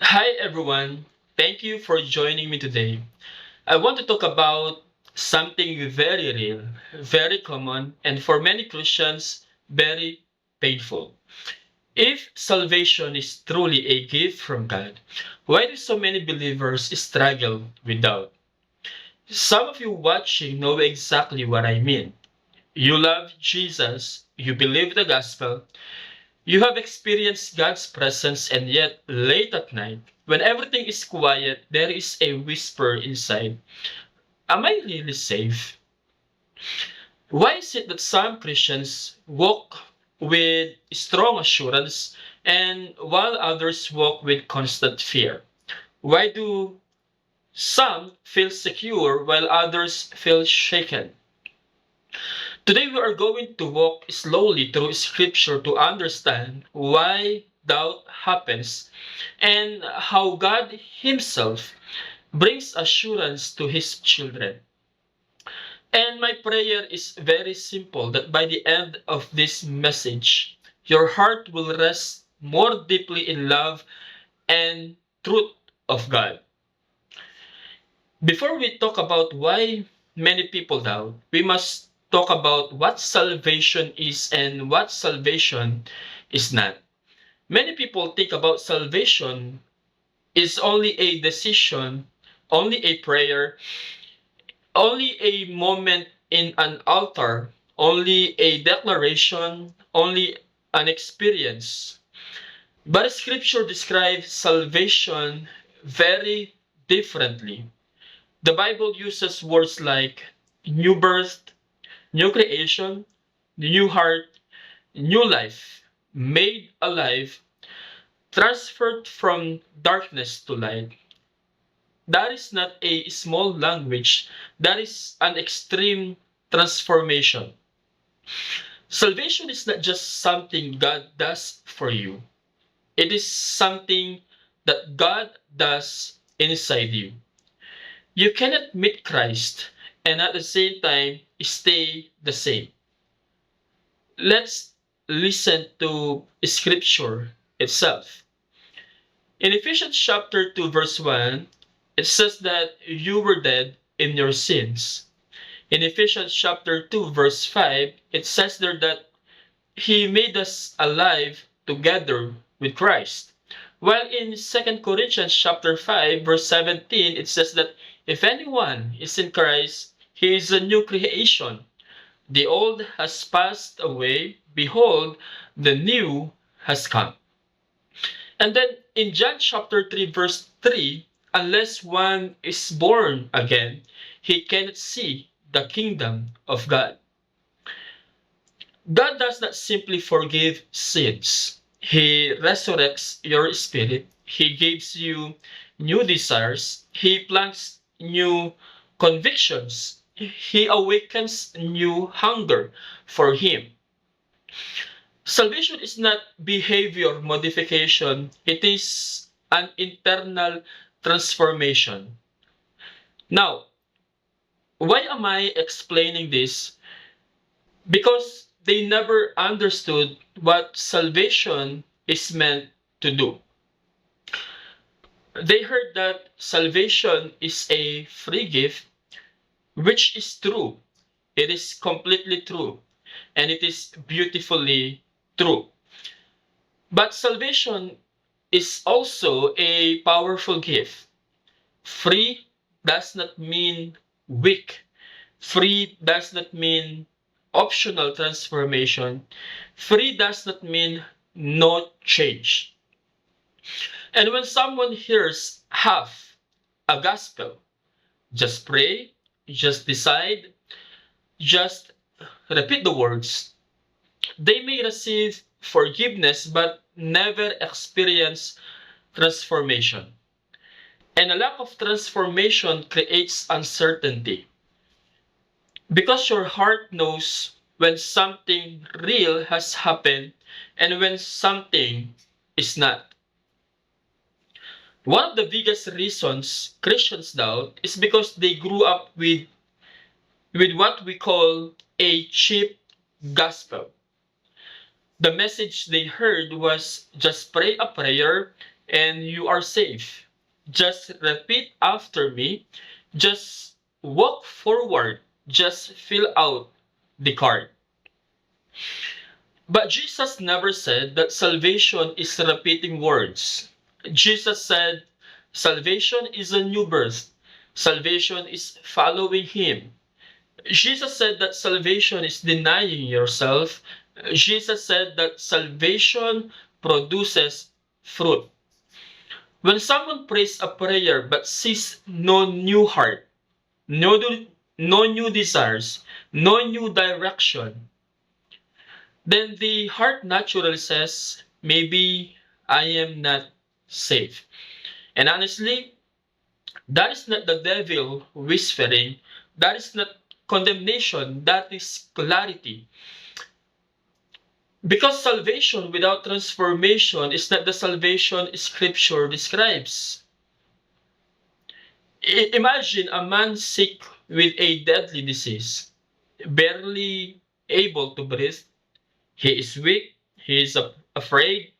Hi everyone, thank you for joining me today. I want to talk about something very real, very common, and for many Christians, very painful. If salvation is truly a gift from God, why do so many believers struggle with doubt? Some of you watching know exactly what I mean. You love Jesus, you believe the gospel, you have experienced God's presence, and yet, late at night, when everything is quiet, there is a whisper inside. Am I really safe? Why is it that some Christians walk with strong assurance and while others walk with constant fear? Why do some feel secure while others feel shaken? Today we are going to walk slowly through scripture to understand why doubt happens and how God Himself brings assurance to His children. And my prayer is very simple that by the end of this message, your heart will rest more deeply in love and truth of God. Before we talk about why many people doubt, we must talk about what salvation is and what salvation is not. Many people think about salvation is only a decision, only a prayer, only a moment in an altar, only a declaration, only an experience. But scripture describes salvation very differently. The Bible uses words like new birth, new creation, new heart, new life, made alive, transferred from darkness to light. That is not a small language, that is an extreme transformation. Salvation is not just something God does for you, it is something that God does inside you. You cannot meet Christ and at the same time stay the same. Let's listen to scripture itself. In Ephesians chapter 2 verse 1, it says that you were dead in your sins. In Ephesians chapter 2 verse 5, it says there that he made us alive together with Christ. While in Second Corinthians chapter 5 verse 17, it says that if anyone is in Christ, he is a new creation. The old has passed away, behold, the new has come. And then in John chapter 3 verse 3, unless one is born again, he cannot see the kingdom of God. God does not simply forgive sins. He resurrects your spirit. He gives you new desires. He plants new convictions. He awakens new hunger for Him. Salvation is not behavior modification, it is an internal transformation. Now, why am I explaining this? Because they never understood what salvation is meant to do. They heard that salvation is a free gift, which is true. It is completely true, and it is beautifully true. But salvation is also a powerful gift. Free does not mean weak. Free does not mean optional transformation. Free does not mean no change. And when someone hears half a gospel, just pray, just decide, just repeat the words, they may receive forgiveness but never experience transformation. And a lack of transformation creates uncertainty because your heart knows when something real has happened and when something is not. One of the biggest reasons Christians doubt is because they grew up with what we call a cheap gospel. The message they heard was just pray a prayer and you are safe. Just repeat after me. Just walk forward. Just fill out the card. But Jesus never said that salvation is repeating words. Jesus said salvation is a new birth. Salvation is following Him. Jesus said that salvation is denying yourself. Jesus said that salvation produces fruit. When someone prays a prayer but sees no new heart, no, no new desires, no new direction, then the heart naturally says, maybe I am not safe. And honestly, that is not the devil whispering. That is not condemnation. That is clarity. Because salvation without transformation is not the salvation Scripture describes. Imagine a man sick with a deadly disease, barely able to breathe. He is weak, he is afraid.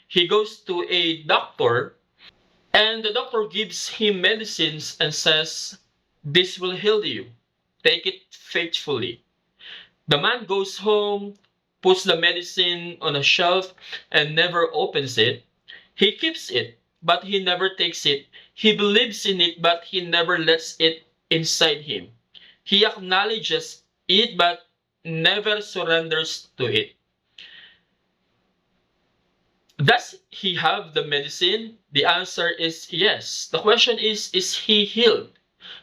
He goes to a doctor, and the doctor gives him medicines and says, "This will heal you. Take it faithfully." The man goes home, puts the medicine on a shelf, and never opens it. He keeps it, but he never takes it. He believes in it, but he never lets it inside him. He acknowledges it, but never surrenders to it. Does he have the medicine? The answer is yes. The question is he healed?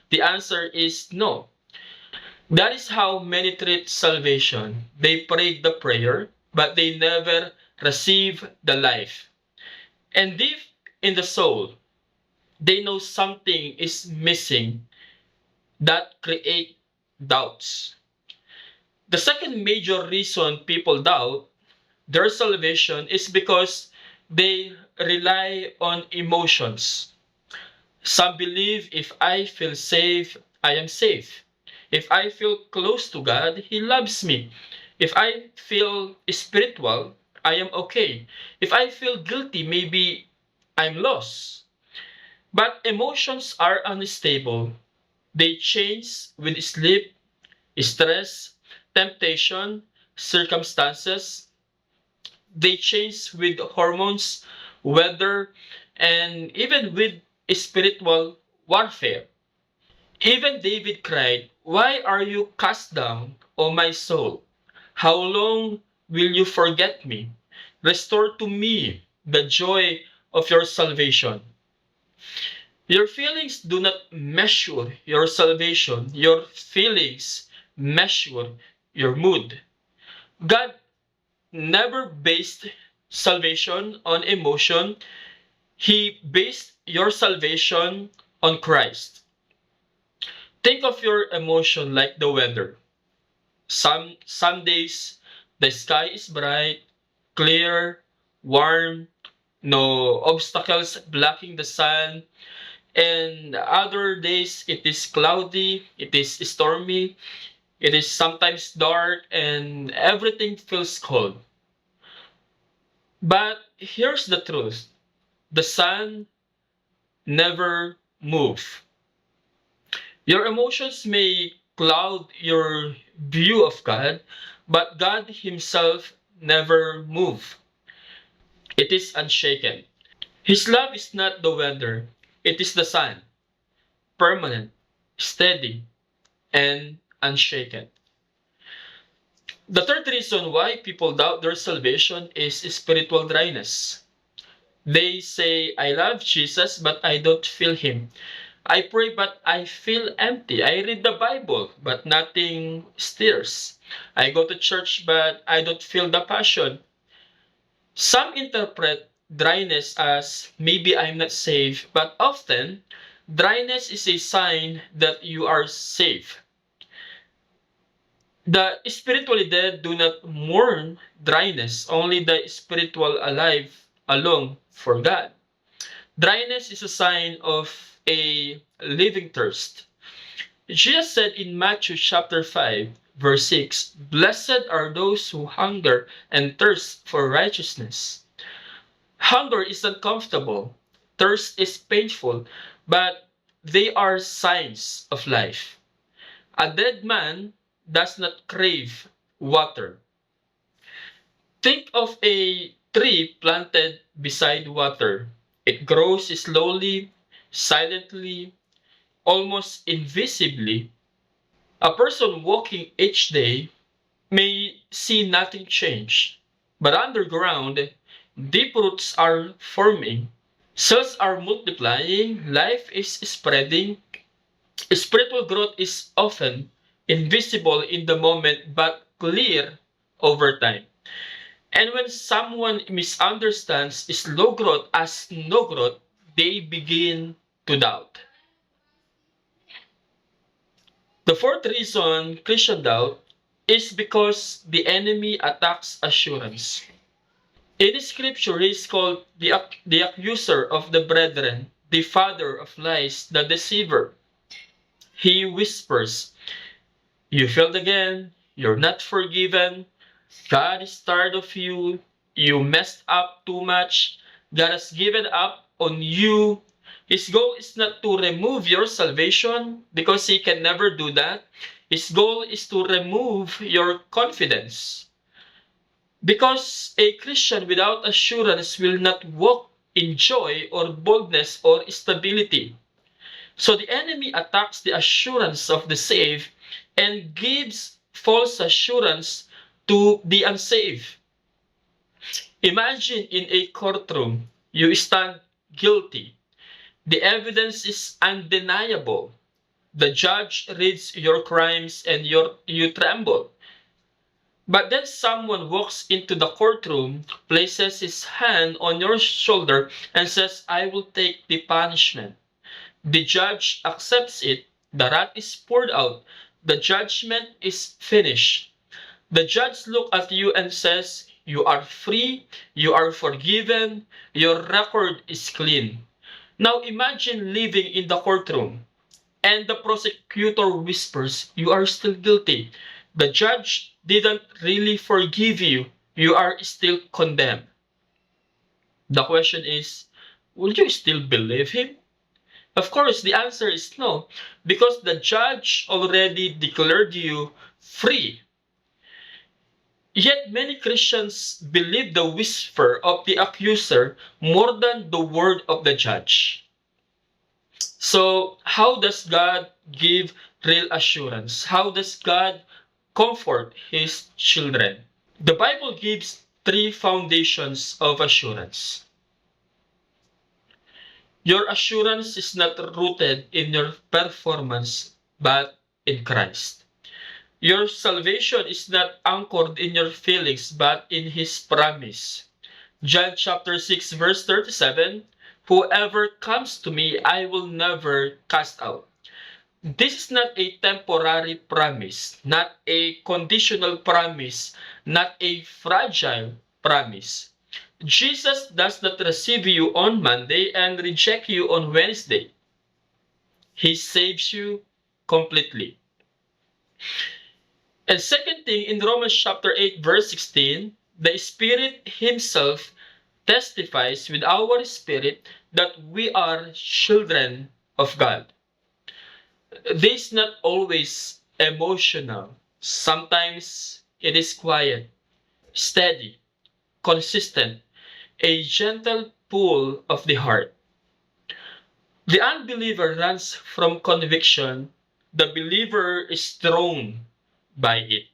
The answer is no. That is how many treat salvation. They prayed the prayer, but they never receive the life. And deep in the soul, they know something is missing that create doubts. The second major reason people doubt their salvation is because they rely on emotions. Some believe if I feel safe, I am safe. If I feel close to God, He loves me. If I feel spiritual, I am okay. If I feel guilty, maybe I'm lost. But emotions are unstable. They change with sleep, stress, temptation, circumstances. They change with hormones, weather, and even with spiritual warfare. Even David cried, "Why are you cast down, O my soul? How long will you forget me? Restore to me the joy of your salvation." Your feelings do not measure your salvation. Your feelings measure your mood. God never based salvation on emotion. He based your salvation on Christ. Think of your emotion like the weather. Some days the sky is bright, clear, warm, no obstacles blocking the sun, and other days it is cloudy, it is stormy, it is sometimes dark, and everything feels cold. But here's the truth: the sun never moves. Your emotions may cloud your view of God, but God Himself never moves. It is unshaken. His love is not the weather, it is the sun, permanent, steady, and unshaken. The third reason why people doubt their salvation is spiritual dryness. They say, "I love Jesus, but I don't feel Him. I pray, but I feel empty. I read the Bible, but nothing stirs. I go to church, but I don't feel the passion." Some interpret dryness as maybe I'm not safe, but often dryness is a sign that you are safe. The spiritually dead do not mourn dryness, only the spiritual alive alone for God. Dryness is a sign of a living thirst. Jesus said in Matthew chapter 5, verse 6, "Blessed are those who hunger and thirst for righteousness." Hunger is uncomfortable, thirst is painful, but they are signs of life. A dead man does not crave water. Think of a tree planted beside water. It grows slowly, silently, almost invisibly. A person walking each day may see nothing change, but underground, deep roots are forming, cells are multiplying, life is spreading. Spiritual growth is often invisible in the moment but clear over time. And when someone misunderstands slow growth as no growth, they begin to doubt. The fourth reason Christian doubt is because the enemy attacks assurance. In scripture, he is called the accuser of the brethren, the father of lies, the deceiver. He whispers, "You failed again, you're not forgiven, God is tired of you, you messed up too much, God has given up on you." His goal is not to remove your salvation because he can never do that. His goal is to remove your confidence. Because a Christian without assurance will not walk in joy or boldness or stability. So the enemy attacks the assurance of the saved and gives false assurance to the unsaved. Imagine in a courtroom, you stand guilty. The evidence is undeniable. The judge reads your crimes and you tremble. But then someone walks into the courtroom, places his hand on your shoulder, and says, "I will take the punishment." The judge accepts it, the wrath is poured out, the judgment is finished. The judge looks at you and says, "You are free, you are forgiven, your record is clean." Now imagine living in the courtroom and the prosecutor whispers, "You are still guilty. The judge didn't really forgive you. You are still condemned." The question is, will you still believe him? Of course, the answer is no, because the judge already declared you free. Yet many Christians believe the whisper of the accuser more than the word of the judge. So, how does God give real assurance? How does God comfort his children? The Bible gives three foundations of assurance. Your assurance is not rooted in your performance, but in Christ. Your salvation is not anchored in your feelings, but in His promise. John chapter 6 verse 37, "Whoever comes to me, I will never cast out." This is not a temporary promise, not a conditional promise, not a fragile promise. Jesus does not receive you on Monday and reject you on Wednesday. He saves you completely. And second thing, in Romans chapter 8 verse 16, the Spirit Himself testifies with our spirit that we are children of God. This is not always emotional. Sometimes it is quiet, steady, consistent, a gentle pull of the heart. The unbeliever runs from conviction. The believer is drawn by it.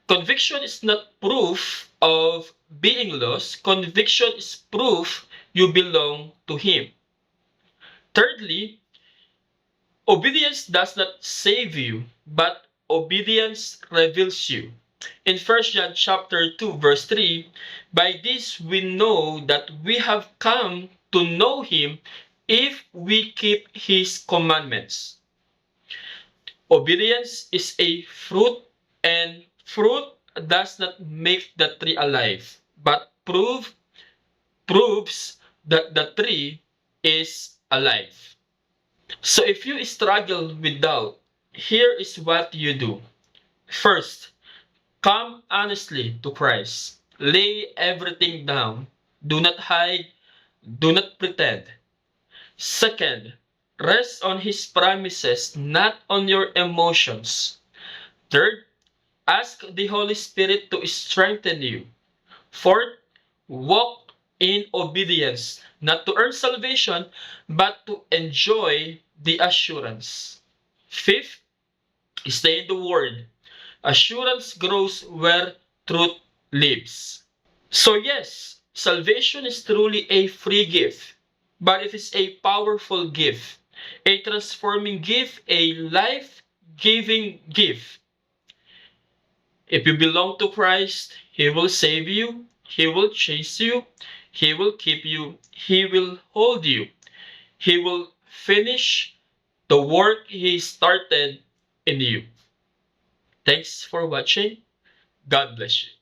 Conviction is not proof of being lost. Conviction is proof you belong to Him. Thirdly, obedience does not save you, but obedience reveals you. In 1 John chapter 2 verse 3, "By this we know that we have come to know Him if we keep His commandments." Obedience is a fruit, and fruit does not make the tree alive, but proves that the tree is alive. So if you struggle with doubt, here is what you do. First, come honestly to Christ. Lay everything down. Do not hide. Do not pretend. Second, rest on His promises, not on your emotions. Third, ask the Holy Spirit to strengthen you. Fourth, walk in obedience, not to earn salvation, but to enjoy the assurance. Fifth, stay in the Word. Assurance grows where truth lives. So, yes, salvation is truly a free gift, but it is a powerful gift, a transforming gift, a life giving gift. If you belong to Christ, He will save you, He will chase you, He will keep you, He will hold you, He will finish the work He started in you. Thanks for watching. God bless you.